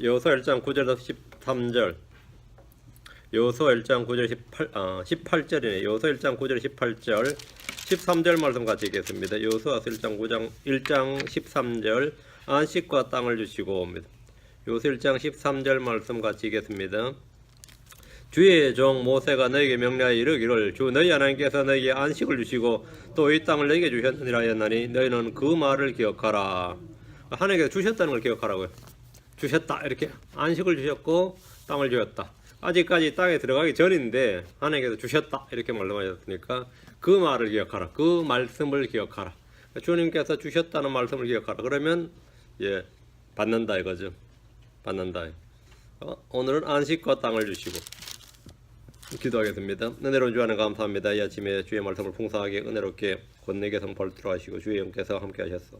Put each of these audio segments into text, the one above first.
여호수아 1장 9절에서 13절. 여호수아 1장 9절 18절이네. 여호수아 1장 9절 18절 13절 말씀 같이 읽겠습니다. 여호수아 1장 13절 안식과 땅을 주시고. 여호수아 1장 13절 말씀 같이 읽겠습니다. 주의 종 모세가 너에게 명령하여 이르기를 주 너희 하나님께서 너에게 안식을 주시고 또 이 땅을 너에게 주셨느니라 하였나니 너희는 그 말을 기억하라. 하나님께서 주셨다는 걸 기억하라고요. 주셨다, 이렇게 안식을 주셨고 땅을 주셨다. 아직까지 땅에 들어가기 전인데 하나님께서 주셨다 이렇게 말씀하셨으니까 그 말을 기억하라. 그 말씀을 기억하라. 주님께서 주셨다는 말씀을 기억하라. 그러면 받는다 이거죠. 받는다. 오늘은 안식과 땅을 주시고 기도하겠습니다. 은혜로운 주 하나님 감사합니다. 이 아침에 주의 말씀을 풍성하게 은혜롭게 권내게 선포하도록 하시고 주의 영께서 함께 하셨어.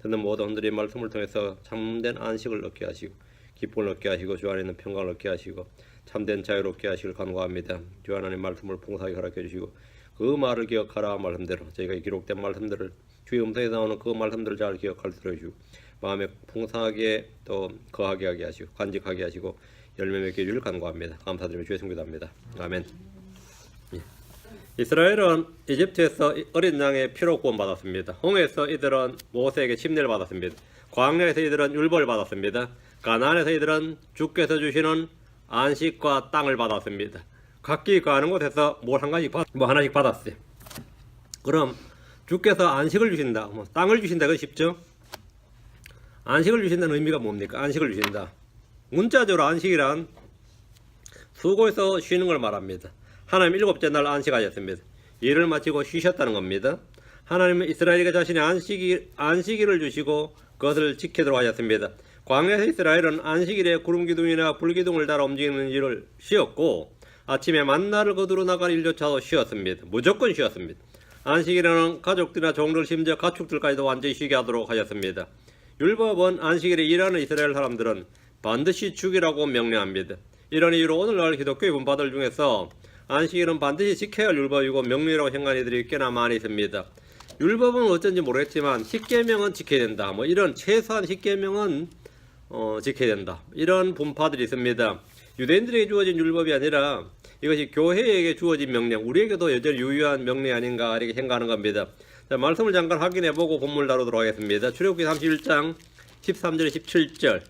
듣는 모든 분들이 말씀을 통해서 참된 안식을 얻게 하시고 기쁨을 얻게 하시고 주 안에 있는 평강을 얻게 하시고 참된 자유를 얻게 하시길 간구합니다. 주 하나님 말씀을 풍성하게 허락해 주시고 그 말을 기억하라 말씀대로 저희가 기록된 말씀들을 주의 음성에 나오는 그 말씀들을 잘 기억할 수 있도록 해주시고 마음에 풍성하게 또 거하게 하게 하시고 간직하게 하시고 열매 맺게 해주길 간구합니다. 감사드리며 주의 성기도합니다. 아멘. 이스라엘은 이집트에서 어린 양의 피로 구원받았습니다. 홍해에서 이들은 모세에게 침례를 받았습니다. 광야에서 이들은 율법을 받았습니다. 가나안에서 이들은 주께서 주시는 안식과 땅을 받았습니다. 각기 가는 곳에서 하나씩 받았어요. 그럼 주께서 안식을 주신다, 땅을 주신다, 그거 쉽죠? 안식을 주신다는 의미가 뭡니까? 안식을 주신다. 문자적으로 안식이란 수고해서 쉬는 걸 말합니다. 하나님 일곱째 날 안식하셨습니다. 일을 마치고 쉬셨다는 겁니다. 하나님은 이스라엘에게 자신의 안식일을 주시고 그것을 지키도록 하셨습니다. 광야에서 이스라엘은 안식일에 구름기둥이나 불기둥을 달아 움직이는 일을 쉬었고 아침에 만나를 거두러 나갈 일조차도 쉬었습니다. 무조건 쉬었습니다. 안식일에는 가족들이나 종들 심지어 가축들까지도 완전히 쉬게 하도록 하셨습니다. 율법은 안식일에 일하는 이스라엘 사람들은 반드시 죽이라고 명령합니다. 이런 이유로 오늘날 기독교의 분파들 중에서 안식일은 반드시 지켜야 할 율법이고 명령이라고 생각하는 이들이 꽤나 많이 있습니다. 율법은 어쩐지 모르겠지만 10계명은 지켜야 된다. 이런 최소한 10계명은 지켜야 된다. 이런 분파들이 있습니다. 유대인들에게 주어진 율법이 아니라 이것이 교회에게 주어진 명령, 우리에게도 여전히 유효한 명령이 아닌가 이렇게 생각하는 겁니다. 자, 말씀을 잠깐 확인해보고 본문을 다루도록 하겠습니다. 출애굽기 31장 13절 17절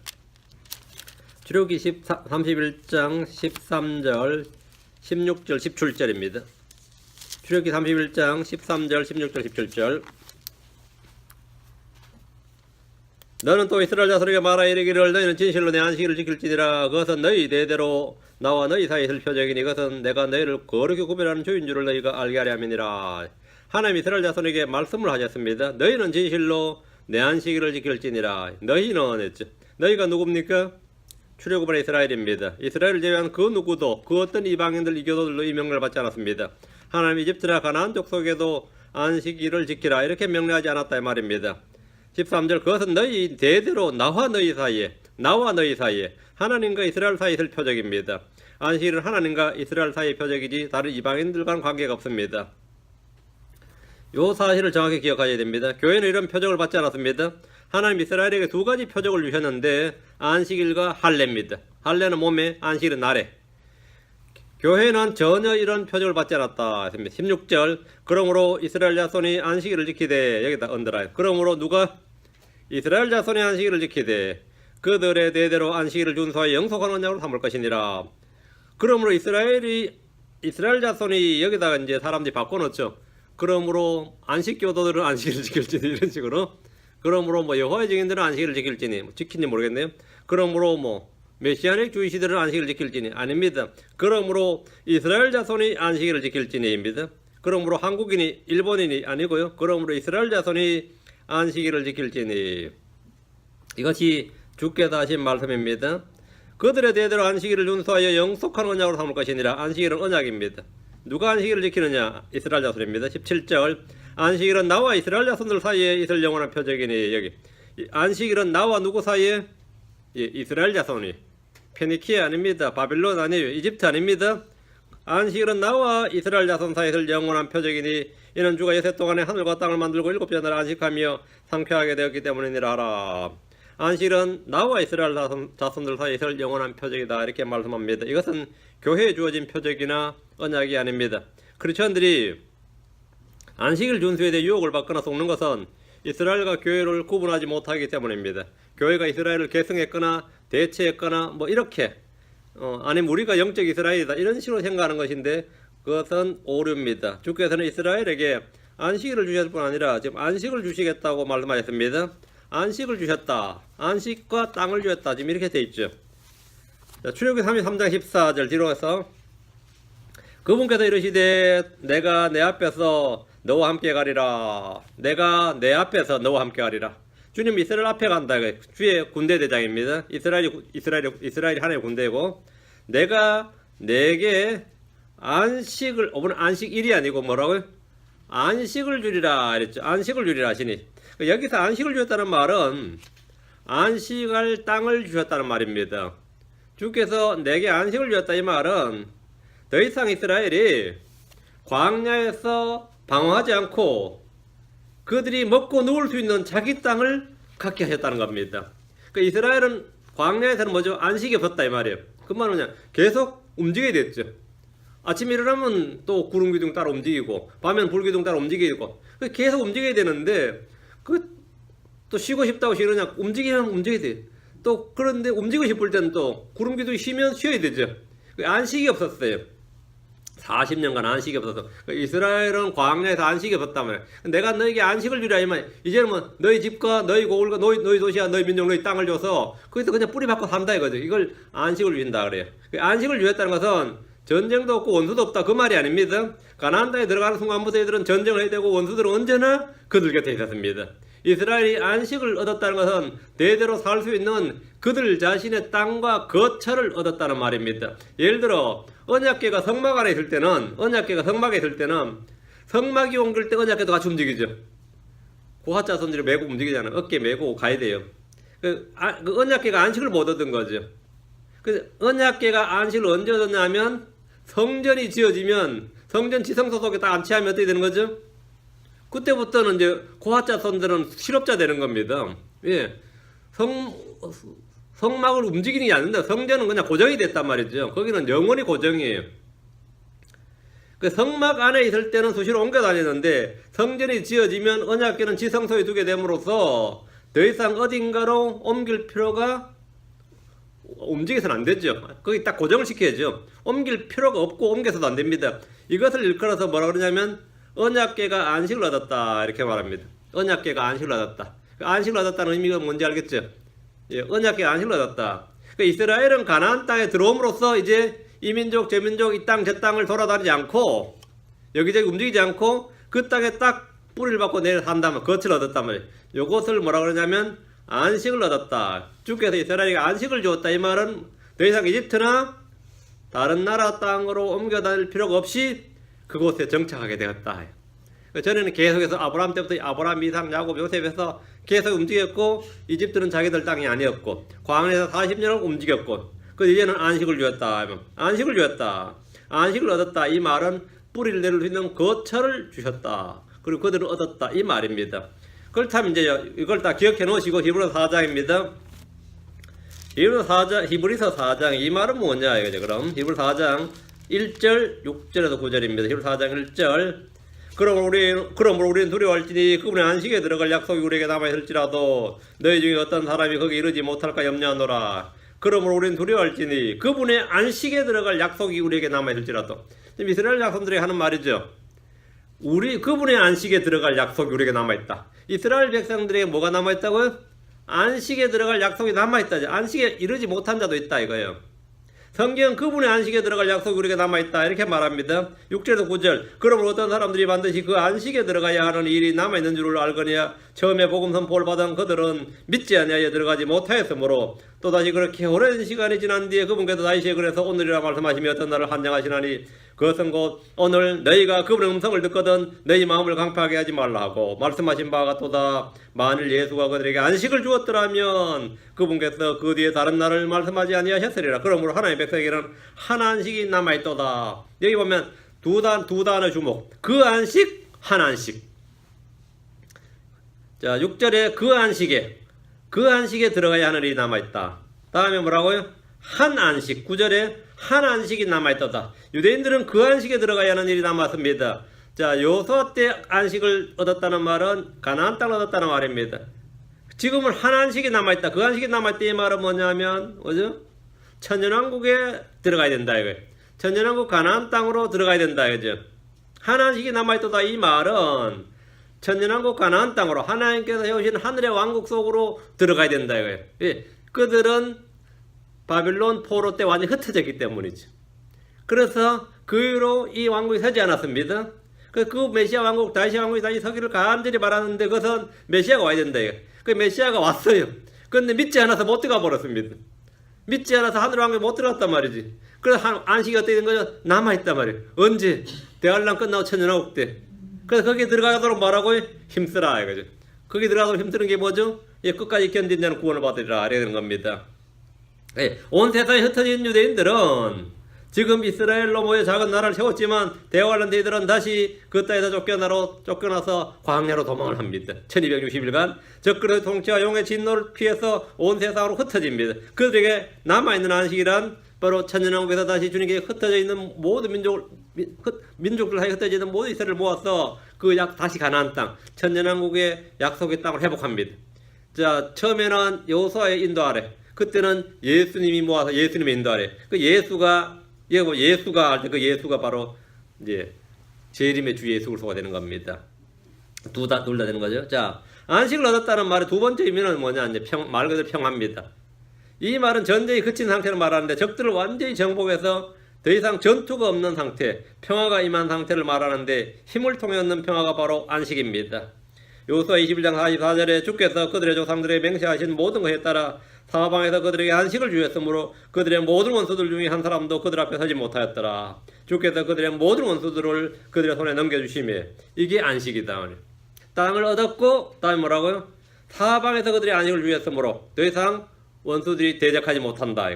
출애굽기 31장 13절 16절 17절입니다. 출애굽기 31장 13절 16절 17절 너는 또 이스라엘 자손에게 말하 이르기를 너희는 진실로 내 안식일을 지킬지니라. 그것은 너희 대대로 나와 너희 사이에 있을 표적이니 이것은 내가 너희를 거룩히 구별하는 주인 줄을 너희가 알게 하려 함이니라. 하나님 이스라엘 자손에게 말씀을 하셨습니다. 너희는 진실로 내 안식일을 지킬지니라. 너희는 했죠. 너희가 누굽니까? 출애굽한 이스라엘입니다. 이스라엘을 제외한 그 누구도 그 어떤 이방인들 이교도들로 이 명령을 받지 않았습니다. 하나님 이집트나 가나안 족속에도 안식일을 지키라 이렇게 명령하지 않았다 이 말입니다. 13절 그것은 너희 대대로 나와 너희 사이에 하나님과 이스라엘 사이에 있을 표적입니다. 안식일은 하나님과 이스라엘 사이의 표적이지 다른 이방인들과는 관계가 없습니다. 요 사실을 정확히 기억하셔야 됩니다. 교회는 이런 표적을 받지 않았습니다. 하나님 이스라엘에게 두 가지 표적을 주셨는데 안식일과 할례입니다. 할례는 몸에, 안식일은 날에. 교회는 전혀 이런 표적을 받지 않았다. 16절 그러므로 이스라엘 자손이 안식일을 지키되 여기다 언더라인. 그러므로 누가 이스라엘 자손이 안식일을 지키되 그들의 대대로 안식일을 준수하여 영속한 언약으로 삼을 것이니라. 그러므로 이스라엘 자손이 여기다가 이제 사람들이 바꿔놓죠. 그러므로 안식교도들은 안식일을 지킬지니 이런 식으로. 그러므로 여호와의 증인들은 안식일을 지킬지니 지킨지 모르겠네요. 그러므로 메시아닉 주의시들은 안식일을 지킬지니 아닙니다. 그러므로 이스라엘 자손이 안식일을 지킬지니입니다. 그러므로 한국인이 일본인이 아니고요. 그러므로 이스라엘 자손이 안식일을 지킬지니 이것이 주께서 하신 말씀입니다. 그들의 대대로 안식일을 준수하여 영속한 언약으로 삼을 것이니라. 안식일은 언약입니다. 누가 안식일을 지키느냐? 이스라엘 자손입니다. 17절 안식일은 나와 이스라엘 자손들 사이에 있을 영원한 표적이니 여기 안식일은 나와 누구 사이에? 이스라엘 자손이. 페니키아 아닙니다. 바빌론 아니에요. 이집트 아닙니다. 안식일은 나와 이스라엘 자손 사이에 있을 영원한 표적이니 이는 주가 여세 동안에 하늘과 땅을 만들고 일곱째 날 안식하며 상쾌하게 되었기 때문이니라 하라. 안식일은 나와 이스라엘 자손들 사이에 있을 영원한 표적이다 이렇게 말씀합니다. 이것은 교회에 주어진 표적이나 언약이 아닙니다. 크리스천들이 안식일 준수에 대해 유혹을 받거나 속는 것은 이스라엘과 교회를 구분하지 못하기 때문입니다. 교회가 이스라엘을 계승했거나 대체했거나 뭐 이렇게 아니면 우리가 영적 이스라엘이다 이런 식으로 생각하는 것인데 그것은 오류입니다. 주께서는 이스라엘에게 안식일을 주셨을 뿐 아니라 지금 안식을 주시겠다고 말씀하셨습니다. 안식을 주셨다. 안식과 땅을 주셨다. 지금 이렇게 되어 있죠. 출애굽기 33장 14절 뒤로 해서 그분께서 이르시되 내가 내 앞에서 너와 함께 가리라. 내가 내 앞에서 너와 함께 가리라. 주님 이스라엘 앞에 간다. 주의 군대 대장입니다. 이스라엘이 하나의 군대고 내가 내게 안식을 오늘 안식일이 아니고 뭐라고요? 안식을 주리라 그랬죠. 안식을 주리라 하시니 여기서 안식을 주셨다는 말은 안식할 땅을 주셨다는 말입니다. 주께서 내게 안식을 주셨다 이 말은 더 이상 이스라엘이 광야에서 방황하지 않고 그들이 먹고 누울 수 있는 자기 땅을 갖게 하셨다는 겁니다. 그 이스라엘은 광야에서는 뭐죠? 안식이 없었다 이 말이에요. 그 말은 그냥 계속 움직여야 됐죠. 아침에 일어나면 또 구름기둥 따라 움직이고 밤에는 불기둥 따라 움직이고 계속 움직여야 되는데 또 쉬고 싶다고 쉬느냐 움직이면 움직여야 돼. 또 그런데 움직이고 싶을 때는 또 구름기둥이 쉬면 쉬어야 되죠. 안식이 없었어요. 40년간 안식이 없어서 이스라엘은 광야에서 안식이 없었단 말이야. 내가 너에게 안식을 주라 이 말이야. 이제는 뭐 너희 집과 너희 고을과 너희 도시와 너희 민족 너희 땅을 줘서 거기서 그냥 뿌리 박고 산다 이거죠. 이걸 안식을 주신다 그래요. 안식을 주셨다는 것은 전쟁도 없고 원수도 없다 그 말이 아닙니다. 가나안 땅에 들어가는 순간부터 애들은 전쟁을 해야 되고 원수들은 언제나 그들 곁에 있었습니다. 이스라엘이 안식을 얻었다는 것은 대대로 살 수 있는 그들 자신의 땅과 거처를 얻었다는 말입니다. 예를 들어 언약궤가 성막 안에 있을 때는 성막에 있을 때는 성막이 옮길 때 언약궤도 같이 움직이죠. 고핫자손들이 메고 움직이잖아요. 어깨 메고 가야 돼요. 그 언약궤가 안식을 못 얻은 거죠. 그 언약궤가 안식을 언제 얻었냐면 성전이 지어지면 성전 지성소 속에 딱 안치하면 어떻게 되는 거죠? 그때부터는 이제 고핫자손들은 실업자 되는 겁니다. 예. 성막을 움직이는 게 아닌데 성전은 그냥 고정이 됐단 말이죠. 거기는 영원히 고정이에요. 그 성막 안에 있을 때는 수시로 옮겨 다니는데 성전이 지어지면 언약궤는 지성소에 두게 됨으로써 더 이상 어딘가로 옮길 필요가 움직여서는 안 되죠. 거기 딱 고정을 시켜야죠. 옮길 필요가 없고 옮겨서도 안 됩니다. 이것을 일컬어서 뭐라 그러냐면 언약궤가 안식을 얻었다 이렇게 말합니다. 언약궤가 안식을 얻었다. 안식을 얻었다는 의미가 뭔지 알겠죠? 예, 언약궤가 안식을 얻었다. 그러니까 이스라엘은 가나안 땅에 들어옴으로써 이제 이 민족 저 민족 이 땅 저 땅을 돌아다니지 않고 여기저기 움직이지 않고 그 땅에 딱 뿌리를 받고 내려 산다면 거처를 얻었단 말이에요. 요것을 뭐라 그러냐면 안식을 얻었다. 주께서 이스라엘에게 안식을 주었다. 이 말은 더 이상 이집트나 다른 나라 땅으로 옮겨 다닐 필요가 없이 그곳에 정착하게 되었다. 전에는 계속해서 아브라함 때부터 아브라함, 이삭, 야곱, 요셉에서 계속 움직였고 이집트는 자기들 땅이 아니었고 광야에서 40년을 움직였고 그 이제는 안식을 주었다. 안식을 주었다. 안식을 얻었다. 이 말은 뿌리를 내릴 수 있는 거처를 주셨다. 그리고 그들은 얻었다. 이 말입니다. 그렇다면 이제 이걸 다 기억해 놓으시고 히브리서 4장입니다. 히브리서 4장 이 말은 뭐냐 이거죠. 그럼 히브리서 4장 1절 6절에서 9절입니다. 히브리서 4장 1절 그러므로 우리는 두려워할지니 그분의 안식에 들어갈 약속이 우리에게 남아있을지라도 너희 중에 어떤 사람이 거기 이르지 못할까 염려하노라. 그러므로 우리는 두려워할지니 그분의 안식에 들어갈 약속이 우리에게 남아있을지라도. 지금 이스라엘 자손들이 하는 말이죠. 그분의 안식에 들어갈 약속이 우리에게 남아있다. 이스라엘 백성들에게 뭐가 남아있다고요? 안식에 들어갈 약속이 남아있다. 안식에 이르지 못한 자도 있다 이거예요. 성경 그분의 안식에 들어갈 약속이 우리에게 남아있다 이렇게 말합니다. 6절에서 9절 그러므로 어떤 사람들이 반드시 그 안식에 들어가야 하는 일이 남아있는 줄을 알거니와 처음에 복음 선포를 받은 그들은 믿지 아니하여 들어가지 못하였으므로 또다시 그렇게 오랜 시간이 지난 뒤에 그분께서 다시 그래서 오늘이라 말씀하시며 어떤 날을 한정하시나니 그것은 곧 오늘 너희가 그분의 음성을 듣거든 너희 마음을 강팍하게 하지 말라 하고 말씀하신 바가 같도다. 만일 예수가 그들에게 안식을 주었더라면 그분께서 그 뒤에 다른 날을 말씀하지 아니하셨으리라. 그러므로 하나님의 백성에게는 한 안식이 남아있도다. 여기 보면 두 단어 주목. 그 안식, 한 안식. 자 6절에 그 안식에 그 안식에 들어가야 하는 일이 남아있다. 다음에 뭐라고요? 한 안식, 9절에 한 안식이 남아있다. 유대인들은 그 안식에 들어가야 하는 일이 남았습니다. 자, 여호수아 때 안식을 얻었다는 말은 가나안 땅을 얻었다는 말입니다. 지금은 한 안식이 남아있다. 그 안식이 남아있다 이 말은 뭐냐면 뭐죠? 천년왕국에 들어가야 된다 이거예요. 천년왕국 가나안 땅으로 들어가야 된다 이거죠. 한 안식이 남아있다 이 말은 천년왕국 가나안 땅으로 하나님께서 해오신 하늘의 왕국 속으로 들어가야 된다 이거예요. 예, 그들은 바빌론 포로 때 완전히 흩어졌기 때문이죠. 그래서 그 이후로 이 왕국이 서지 않았습니다. 그 메시아 왕국, 다시 왕국이 다시 서기를 간절히 바라는데 그것은 메시아가 와야 된다 이거예요. 그 메시아가 왔어요. 그런데 믿지 않아서 못 들어가 버렸습니다. 믿지 않아서 하늘 왕국에 못 들어갔단 말이지. 그래서 안식이 어떻게 된 거죠? 남아있단 말이에요. 언제? 대환란 끝나고 천년왕국 때. 그래서 거기에 들어가도록 뭐라고요? 힘쓰라 이거죠. 거기 들어가도록 힘쓰는 게 뭐죠? 예, 끝까지 견딘 자는 구원을 받으리라 이래야 되는 겁니다. 예, 온 세상에 흩어진 유대인들은 지금 이스라엘로 모여 작은 나라를 세웠지만 대환란 대들은 다시 그 땅에서 쫓겨나서 광야로 도망을 합니다. 1260일간 적그리스도의 통치와 용의 진노를 피해서 온 세상으로 흩어집니다. 그들에게 남아있는 안식이란 바로 천년왕국에서 다시 주님께 흩어져 있는 모든 민족들 사이에 흩어져 있는 모든 이스라엘을 모아서 다시 가나안 땅, 천년왕국의 약속의 땅을 회복합니다. 자, 처음에는 여호수아의 인도 아래, 그때는 예수님이 모아서 예수님의 인도 아래, 예수가 할 때 그 예수가 바로 이제 재림의 주 예수 그리스도가 되는 겁니다. 둘 다 되는 거죠. 자, 안식을 얻었다는 말의 두 번째 의미는 뭐냐? 이제 말 그대로 평화입니다. 이 말은 전쟁이 그친 상태를 말하는데 적들을 완전히 정복해서 더 이상 전투가 없는 상태, 평화가 임한 상태를 말하는데 힘을 통해 얻는 평화가 바로 안식입니다. 여호수아 21장 44절에 주께서 그들의 조상들에게 맹세하신 모든 것에 따라 사방에서 그들에게 안식을 주셨으므로 그들의 모든 원수들 중에 한 사람도 그들 앞에 서지 못하였더라. 주께서 그들의 모든 원수들을 그들의 손에 넘겨주시며 이게 안식이다. 땅을 얻었고 다음에 뭐라고요? 사방에서 그들의 안식을 주셨으므로 더 이상 원수들이 대적하지 못한다.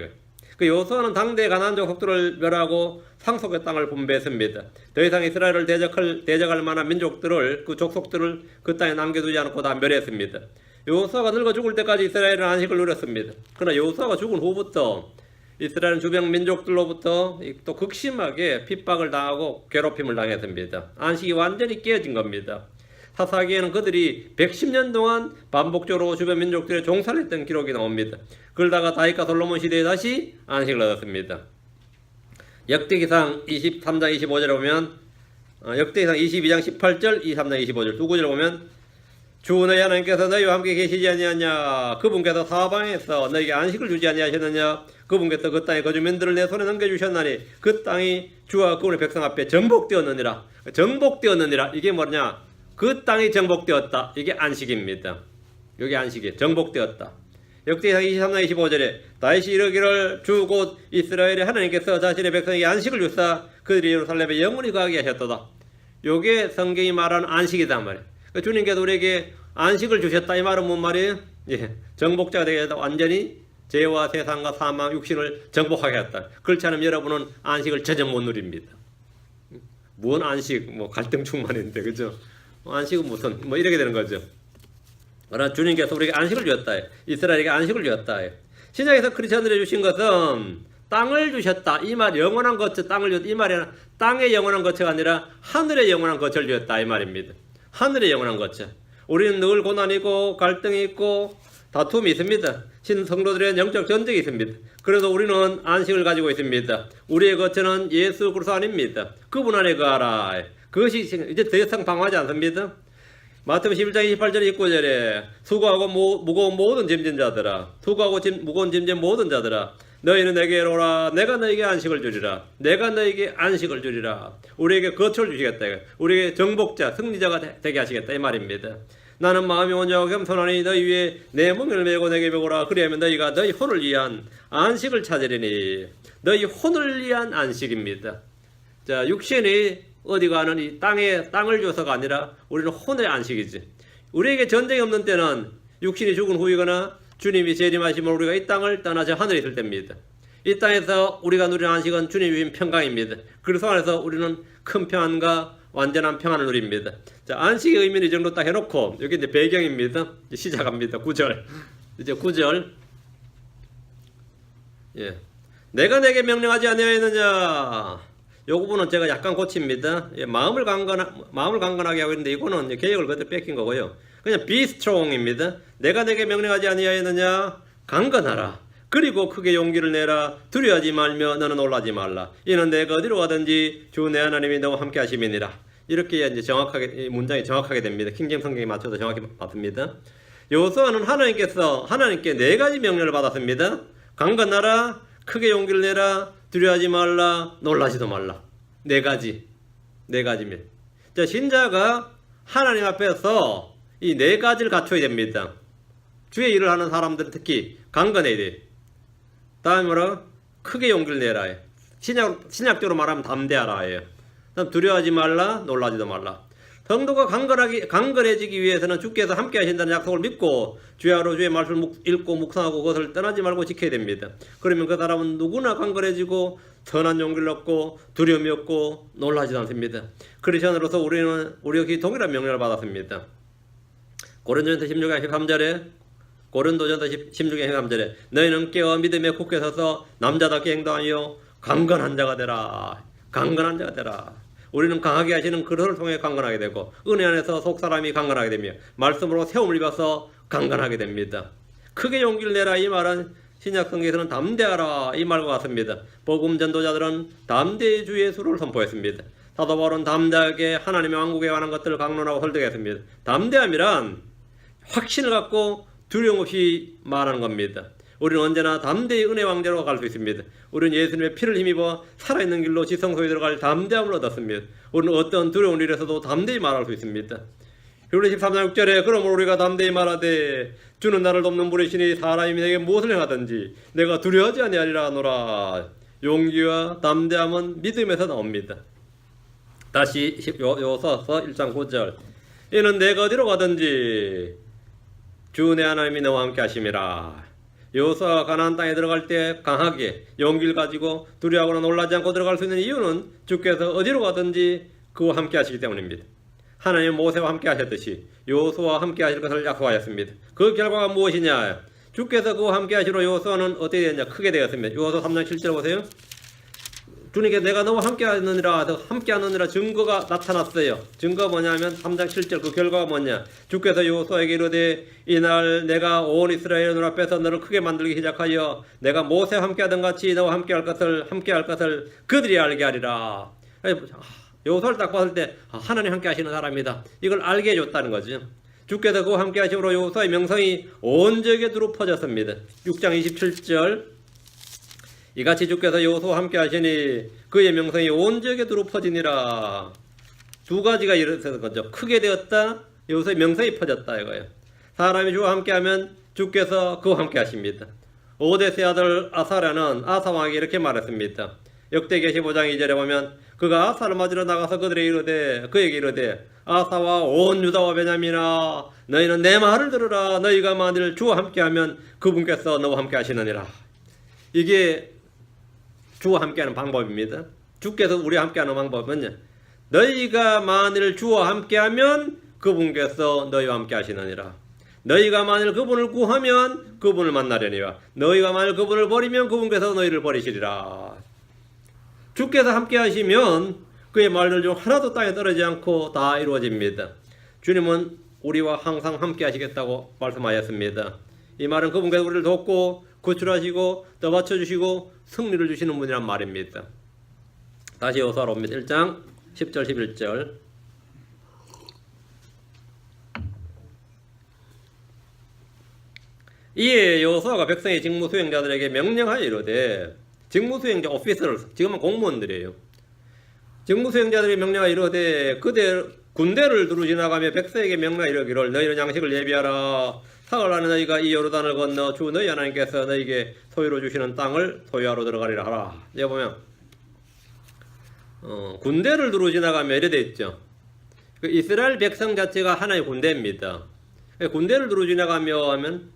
그 여호수아는 당대 가나안 족속들을 멸하고 상속의 땅을 분배했습니다. 더 이상 이스라엘을 대적할 만한 민족들을 그 족속들을 그 땅에 남겨두지 않고 다 멸했습니다. 여호수아가 늙어 죽을 때까지 이스라엘은 안식을 누렸습니다. 그러나 여호수아가 죽은 후부터 이스라엘 주변 민족들로부터 또 극심하게 핍박을 당하고 괴롭힘을 당했습니다. 안식이 완전히 깨어진 겁니다. 사사기에는 그들이 110년 동안 반복적으로 주변 민족들의 종살을 했던 기록이 나옵니다. 그러다가 다윗과 솔로몬 시대에 다시 안식을 얻었습니다. 역대기상 23장 25절에 보면 역대기상 22장 18절 23장 25절 두 구절을 보면 주 너희 하나님께서 너희와 함께 계시지 아니하냐 그분께서 사방에서 너희에게 안식을 주지 아니하셨느냐 그분께서 그 땅의 거주민들을 내 손에 넘겨주셨나니 그 땅이 주와 그분의 백성 앞에 정복되었느니라. 정복되었느니라 이게 뭐냐? 그 땅이 정복되었다. 이게 안식입니다. 여기 안식이 정복되었다. 역대기상 23장 25절에 다윗이 이르기를 주 곧 이스라엘의 하나님께서 자신의 백성에게 안식을 주사 그들이 예루살렘에 영원히 거하게 하셨도다. 요게 성경이 말하는 안식이단 말이에요. 주님께서 우리에게 안식을 주셨다. 이 말은 뭔 말이에요? 예, 정복자가 되겠다. 완전히 죄와 세상과 사망, 육신을 정복하게 했다. 그렇지 않으면 여러분은 안식을 전혀 못 누립니다. 뭔 안식? 갈등 충만인데, 그죠? 안식은 무슨 이렇게 되는 거죠. 그러나 주님께서 우리에게 안식을 주었다. 이스라엘에게 안식을 주었다. 신약에서 크리스천들에게 주신 것은 땅을 주셨다. 이 말 영원한 거처 땅을 주었다. 이 말이 땅의 영원한 거처가 아니라 하늘의 영원한 거처를 주었다. 이 말입니다. 하늘의 영원한 거처. 우리는 늘 고난이고 갈등이 있고 다툼이 있습니다. 신성도들의 영적 전쟁이 있습니다. 그래서 우리는 안식을 가지고 있습니다. 우리의 거처는 예수 그리스도 아닙니다. 그분 안에 거하라. 그것이 이제 더 이상 방어하지 않습니다. 마태복음 11장 28절 29절에 수고하고 무거운 모든 짐진 자들아 수고하고 무거운 짐진 모든 자들아 너희는 내게로 오라 내가 너희에게 안식을 주리라 내가 너희에게 안식을 주리라 우리에게 거처를 주시겠다. 우리에게 정복자 승리자가 되게 하시겠다 이 말입니다. 나는 마음이 온유하고 겸손하니 너희 위에 내 멍을 메고 내게 배우라 그리하면 너희가 너희 혼을 위한 안식을 찾으리니 너희 혼을 위한 안식입니다. 자, 육신이 어디 가는 이 땅을 줘서가 아니라 우리는 혼의 안식이지. 우리에게 전쟁이 없는 때는 육신이 죽은 후이거나 주님이 재림하시면 우리가 이 땅을 떠나서 하늘에 있을 때입니다. 이 땅에서 우리가 누리는 안식은 주님이 주신 평강입니다. 그래서 안에서 우리는 큰 평안과 완전한 평안을 누립니다. 자, 안식의 의미는 이 정도 딱 해놓고 여기 이제 배경입니다. 시작합니다. 9절. 이제 9절. 예. 내가 내게 명령하지 아니하였느냐. 요 부분은 제가 약간 고칩니다. 예, 마음을 강건하게 하고 있는데 이거는 개혁을 그대로 뺏긴 거고요. 그냥 be strong입니다. 내가 내게 명령하지 아니하였느냐. 강건하라. 그리고 크게 용기를 내라. 두려워하지 말며 너는 놀라지 말라. 이는 내가 어디로 가든지 주 내 하나님이 너와 함께 하심이니라. 이렇게 이제 정확하게 문장이 정확하게 됩니다. 킹제임 성경에 맞춰서 정확히 맞습니다. 여호수아는 하나님께 네 가지 명령을 받았습니다. 강건하라, 크게 용기를 내라, 두려워하지 말라, 놀라지도 말라. 네 가지면. 자, 신자가 하나님 앞에서 이 네 가지를 갖춰야 됩니다. 주의 일을 하는 사람들은 특히 강건해야 돼. 다음에 뭐라? 크게 용기를 내라. 신약적으로 말하면 담대하라. 다음 두려워하지 말라, 놀라지도 말라. 성도가 강건해지기 위해서는 주께서 함께 하신다는 약속을 믿고 주야로 주의 말씀을 읽고 묵상하고 그것을 떠나지 말고 지켜야 됩니다. 그러면 그 사람은 누구나 강건해지고 선한 용기를 얻고 두려움이 없고 놀라지도 않습니다. 크리스천으로서 우리가 동일한 명령을 받았습니다. 고린도전서 16장 13절에 고린도전서 16장 13절에 너희는 깨어 믿음에 굳게 서서 남자답게 행동하여 강건한 자가 되라. 강건한 자가 되라. 우리는 강하게 하시는 그릇을 통해 강건하게 되고 은혜 안에서 속사람이 강건하게 되며 말씀으로 세움을 입어서 강건하게 됩니다. 크게 용기를 내라 이 말은 신약성경에서는 담대하라 이 말과 같습니다. 복음 전도자들은 담대의 주 예수를 선포했습니다. 사도 바울은 담대하게 하나님의 왕국에 관한 것들을 강론하고 설득했습니다. 담대함이란 확신을 갖고 두려움 없이 말하는 겁니다. 우리는 언제나 담대히 은혜 왕자로 갈 수 있습니다. 우리는 예수님의 피를 힘입어 살아있는 길로 지성소에 들어갈 담대함을 얻었습니다. 우리는 어떤 두려운 일에서도 담대히 말할 수 있습니다. 히브리 13장 6절에 그러므로 우리가 담대히 말하되 주는 나를 돕는 분이시니 사람이 내게 무엇을 행하든지 내가 두려워하지 아니하리라 하노라. 용기와 담대함은 믿음에서 나옵니다. 다시 요서서 1장 9절 이는 내가 어디로 가든지 주 내 하나님이 너와 함께 하심이라. 여호수아가 가나안 땅에 들어갈 때 강하게 용기를 가지고 두려워하거나 놀라지 않고 들어갈 수 있는 이유는 주께서 어디로 가든지 그와 함께 하시기 때문입니다. 하나님 모세와 함께 하셨듯이 여호수아와 함께 하실 것을 약속하였습니다. 그 결과가 무엇이냐? 주께서 그와 함께 하시로 여호수아는 어떻게 되었냐? 크게 되었습니다. 여호수아 3장 7절 보세요. 주님께 내가 너와 함께하느니라 증거가 나타났어요. 증거가 뭐냐면 3장 7절 그 결과가 뭐냐? 주께서 여호수아에게 이르되 이날 내가 온 이스라엘 눈앞에서 너를 크게 만들기 시작하여 내가 모세와 함께하던 같이 너와 함께할 것을 그들이 알게 하리라. 여호수아를 딱 봤을 때 하나님 함께 하시는 사람이다. 이걸 알게 해줬다는 거죠. 주께서 그와 함께 하심으로 여호수아의 명성이 온 지역에 두루 퍼졌습니다. 6장 27절 이같이 주께서 여호수아와 함께 하시니 그의 명성이 온 지역에 두루 퍼지니라. 두 가지가 일어서는 거죠. 크게 되었다. 여호수아의 명성이 퍼졌다 이거예요. 사람이 주와 함께하면 주께서 그와 함께 하십니다. 오데스의 아들 아사랴는 아사왕에게 이렇게 말했습니다. 역대기 15장 2절에 보면 그가 아사를 맞으러 나가서 그에게 이르되 아사와 온 유다와 베냐민아 너희는 내 말을 들으라. 너희가 만일 주와 함께하면 그분께서 너와 함께 하시느니라. 이게 주와 함께하는 방법입니다. 주께서 우리와 함께하는 방법은요. 너희가 만일 주와 함께하면 그분께서 너희와 함께 하시느니라. 너희가 만일 그분을 구하면 그분을 만나려니와 너희가 만일 그분을 버리면 그분께서 너희를 버리시리라. 주께서 함께 하시면 그의 말들 중 하나도 땅에 떨어지지 않고 다 이루어집니다. 주님은 우리와 항상 함께 하시겠다고 말씀하셨습니다. 이 말은 그분께서 우리를 돕고 구출하시고 떠받쳐주시고 승리를 주시는 분이란 말입니다. 다시 여호수아로 옵니다. 1장 10절 11절 이에 여호수아가 백성의 직무 수행자들에게 명령하여 이르되 직무 수행자 오피서를 지금은 공무원들이에요. 직무 수행자들이 명령하여 이르되 군대를 두루 지나가며 백성에게 명령하여 이르기를 너희는 양식을 예비하라. 사흘 안에 너희가 이 요르단을 건너 주 너희 하나님께서 너희에게 소유로 주시는 땅을 소유하러 들어가리라 하라. 여기 보면 군대를 두루 지나가며 이래 돼 있죠. 그 이스라엘 백성 자체가 하나의 군대입니다. 군대를 두루 지나가며 하면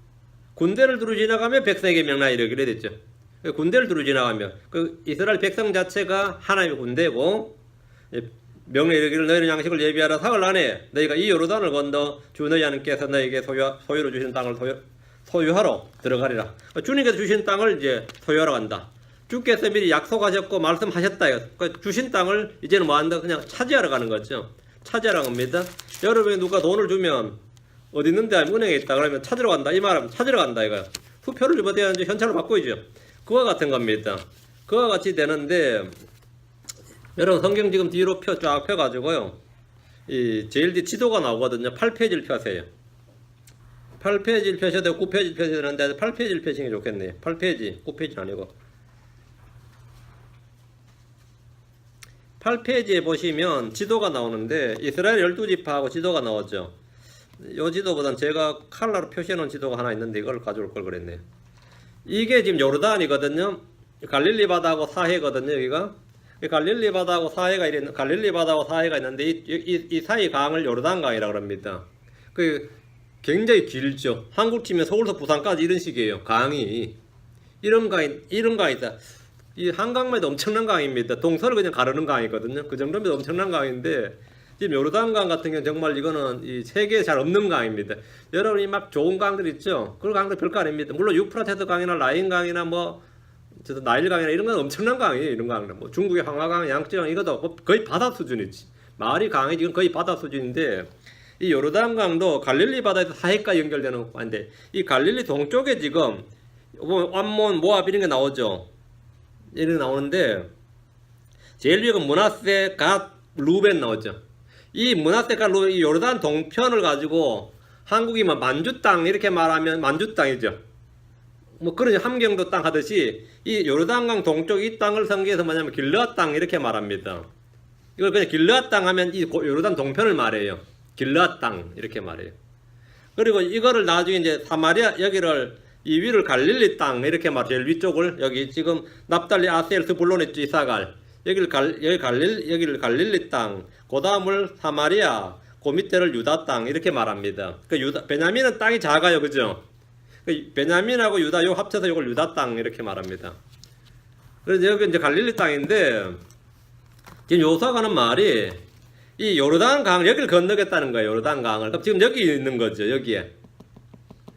군대를 두루 지나가며 백성에게 명령하여 이르기로 됐죠. 군대를 두루 지나가며 그 이스라엘 백성 자체가 하나의 군대고 명령에 이르기를 너희는 양식을 예비하라. 사흘 안에 너희가 이 요르단을 건너 주 너희 하나님께서 너희에게 소유로 주시는 땅을 소유하러 들어가리라. 주님께서 주신 땅을 이제 소유하러 간다. 주께서 미리 약속하셨고 말씀하셨다. 주신 땅을 이제는 뭐 한다? 그냥 차지하러 가는 거죠. 차지하러 갑니다. 여러분이 누가 돈을 주면 어디 있는데 은행에 있다 그러면 찾으러 간다. 이 말은 찾으러 간다 이거야. 수표를 좀 어디야 이제 현찰로 바꾸죠. 그와 같은 겁니다. 그와 같이 되는데 여러분 성경 지금 뒤로 쫙 펴가지고요. 이 제일 뒤 지도가 나오거든요. 8페이지를 펴세요. 8페이지를 펴셔야 되고 9페이지를 펴셔야 되는데 8페이지를 펴시는 게 좋겠네요. 8페이지, 9페이지는 아니고 8페이지에 보시면 지도가 나오는데 이스라엘 12지파하고 지도가 나오죠. 이 지도보단 제가 칼라로 표시해 놓은 지도가 하나 있는데 이걸 가져올 걸 그랬네요. 이게 지금 요르단이거든요. 갈릴리 바다하고 사해거든요. 여기가 갈릴리 바다하고 사해가 있는 갈릴리 바다하고 사해가 있는데 이 사이 강을 요르단 강이라고 합니다. 그 굉장히 길죠. 한국 치면 서울서 부산까지 이런 식이에요. 강이 이런 강이다. 이 한강만 해도 엄청난 강입니다. 동서를 그냥 가르는 강이거든요. 그 정도면 엄청난 강인데 지금 요르단강 같은 경우는 정말 이거는 이 세계에 잘 없는 강입니다. 여러분이 막 좋은 강들 있죠. 그 강들 별거 아닙니다. 물론 유프라테스 강이나 라인 강이나 뭐 나일 강이나 이런 건 엄청난 강이에요. 이런 강은 뭐 중국의 황하강, 양쯔강 이것도 거의 바다 수준이지. 말이 강이 지금 거의 바다 수준인데 이 요르단강도 갈릴리 바다에서 사해가 연결되는 강인데 이 갈릴리 동쪽에 지금 암몬, 모압 이런 게 나오죠. 이런 게 나오는데 제일 위가 므낫세, 갓, 루벤 나오죠. 이 므낫세, 갓, 루벤 이 요르단 동편을 가지고 한국이 뭐 만주 땅 이렇게 말하면 만주 땅이죠. 뭐 그런 함경도 땅 하듯이 이 요르단강 동쪽 이 땅을 성경에서 뭐냐면 길르앗 땅 이렇게 말합니다. 이걸 그냥 길르앗 땅 하면 이 요르단 동편을 말해요. 길르앗 땅 이렇게 말해요. 그리고 이거를 나중에 이제 사마리아 여기를 이 위를 갈릴리 땅 이렇게 말 제일 위쪽을 여기 지금 납달리 아셀 스불론 있죠. 이사갈 여기를 갈릴리 땅 그 다음을 사마리아 그 밑에를 유다 땅 이렇게 말합니다. 그 유다 베냐민은 땅이 작아요. 그죠? 그 베냐민하고 유다 요 합쳐서 이걸 유다 땅 이렇게 말합니다. 그래서 여기 이제 갈릴리 땅인데 지금 요사가는 말이 이 요르단 강 여기를 건너겠다는 거예요. 요르단 강을. 그럼 지금 여기 있는 거죠. 여기에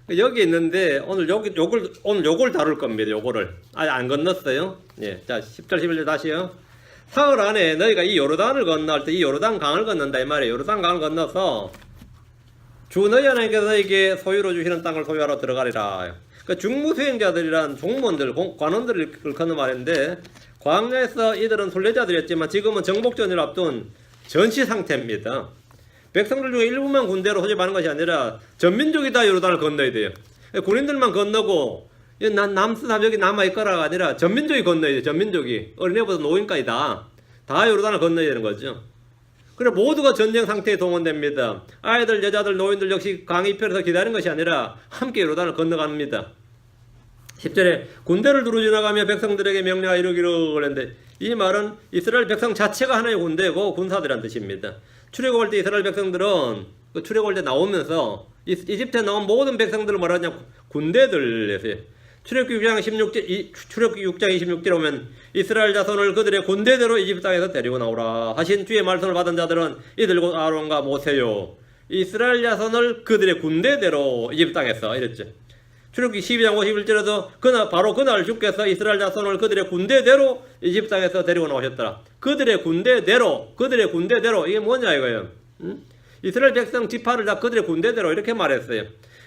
있는데 오늘 요걸 다룰 겁니다. 요거를 아직 안 건넜어요. 예, 자 10절 11절 다시요. 사흘 안에 너희가 이 요르단을 건너할 때 이 요르단 강을 건넌다 이 말이에요. 요르단 강을 건너서 주 너희 하나님께서 너희에게 소유로 주시는 땅을 소유하러 들어가리라. 그러니까 중무수행자들이란 종무원들, 관원들을 건너 말인데 광야에서 이들은 순례자들이었지만 지금은 정복전을 앞둔 전시 상태입니다. 백성들 중에 일부만 군대로 소집하는 것이 아니라 전민족이 다 요르단을 건너야 돼요. 군인들만 건너고 난 남수삼 여기 남아있거라가 아니라 전민족이 건너야 돼요. 전민족이 어린애보다 노인까지 다 요르단을 건너야 되는 거죠. 그래 모두가 전쟁 상태에 동원됩니다. 아이들, 여자들, 노인들 역시 강 이편에서 기다리는 것이 아니라 함께 요르단을 건너갑니다. 10절에 군대를 두루 지나가며 백성들에게 명령하여 이르기를 그랬는데 이 말은 이스라엘 백성 자체가 하나의 군대고 군사들이란 뜻입니다. 출애굽할 때 이스라엘 백성들은 그 출애굽할 때 나오면서 이집트에 나온 모든 백성들을 말하냐 군대들에서요. 출애굽기 6장 26절에 보면 이스라엘 자손을 그들의 군대대로 이집트 땅에서 데리고 나오라 하신 주의 말씀을 받은 자들은 이들 곧 아론과 모세요. 이스라엘 자손을 그들의 군대대로 이집트 땅에서 이랬죠. 출애굽기 12장 51절에도 바로 그날 주께서 이스라엘 자손을 그들의 군대대로 이집트 땅에서 데리고 나오셨더라. 그들의 군대대로 이게 뭐냐 이거예요. 이스라엘 백성 지파를 다 그들의 군대대로 이렇게 말했어요.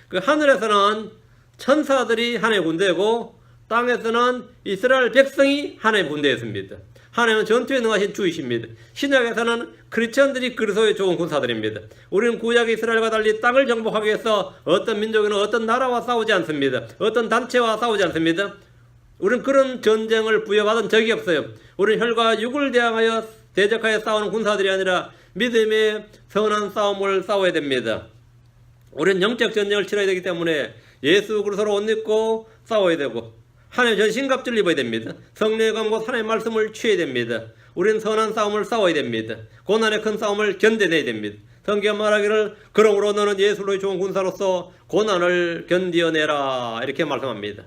그 하늘에서는 천사들이 하나의 군대고 땅에서는 이스라엘 백성이 하나의 군대였습니다. 하나님은 전투에 능하신 주이십니다. 신약에서는 크리스천들이 그리스도의 좋은 군사들입니다. 우리는 구약 이스라엘과 달리 땅을 정복하기 위해서 어떤 민족이나 어떤 나라와 싸우지 않습니다. 어떤 단체와 싸우지 않습니다. 우리는 그런 전쟁을 부여받은 적이 없어요. 우리는 혈과 육을 대항하여 대적하여 싸우는 군사들이 아니라 믿음의 선한 싸움을 싸워야 됩니다. 우리는 영적 전쟁을 치러야 되기 때문에 예수 그리스도로 옷 입고 싸워야 되고 하나님의 전신갑주를 입어야 됩니다. 성령의 감고 하나님의 말씀을 취해야 됩니다. 우리는 선한 싸움을 싸워야 됩니다. 고난의 큰 싸움을 견뎌내야 됩니다. 성경 말하기를 그러므로 너는 예수로의 좋은 군사로서 고난을 견디어내라 이렇게 말씀합니다.